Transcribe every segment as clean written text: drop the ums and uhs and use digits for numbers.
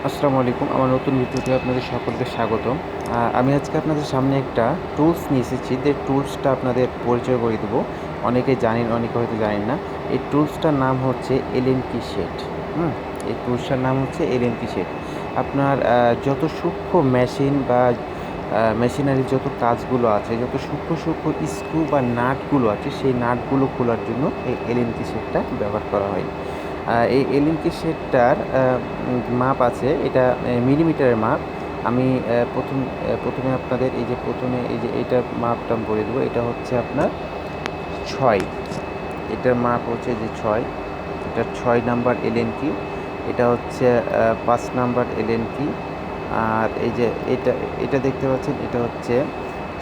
আসসালামু আলাইকুম। আমার নতুন ভিডিওতে আপনাদের সকলকে স্বাগতম। আমি আজকে আপনাদের সামনে একটা টুলস নিয়ে এসেছি। যে টুলসটা আপনাদের পরিচয় করে দেবো। অনেকে জানেন, অনেকে হয়তো জানেন না। এই টুলসটার নাম হচ্ছে এলএনকি শেড। এই টুলসটার নাম হচ্ছে এলএনকি শেড। আপনার যত সূক্ষ্ম মেশিন বা মেশিনারির যত কাজগুলো আছে, যত সূক্ষ্ম সূক্ষ্ম স্ক্রু বা নাটগুলো আছে, সেই নাটগুলো খোলার জন্য এই এলএনকি শেডটা ব্যবহার করা হয়। এই এলএনকি শেডটার মাপ আছে, এটা মিলিমিটারের মাপ। আমি প্রথমে আপনাদের এই যে এইটার মাপটা বলে দেবো। এটা হচ্ছে আপনার 6, এটার মাপ হচ্ছে যে 6, এটা 6 নাম্বার এলএনকি। এটা হচ্ছে 5 নাম্বার এলএনকি। আর এই যে এটা এটা দেখতে পাচ্ছেন, এটা হচ্ছে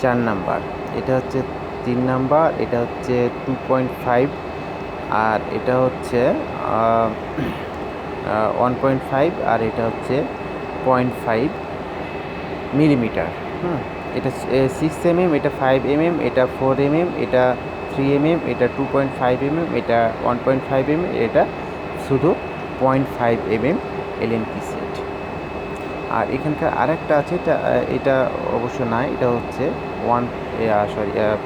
4 নাম্বার। এটা হচ্ছে 3 নাম্বার। এটা হচ্ছে 2.5। আর এটা হচ্ছে 1.5। আর এটা হচ্ছে 0.5 মিলিমিটার। এটা 6 mm, এটা 5 mm, এটা 4 mm, এটা 3 mm, এটা 2.5 mm, এটা 1.5 mm, এটা শুধু 0.5 mm এলএনপি সেট। আর এখানকার আরেকটা আছে, এটা অবশ্য নাই, এটা হচ্ছে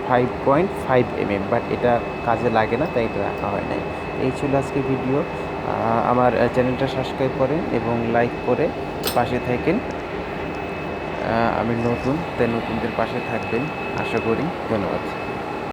5.5 mm, বাট এটা কাজে লাগে না, তাই এটা রাখা হয় নাই। এই ছিল আজকে ভিডিও। আমার চ্যানেলটা সাবস্ক্রাইব করেন এবং লাইক করে পাশে থাকেন। আমি নতুন, তাই নতুনদের পাশে থাকবেন আশা করি। ধন্যবাদ।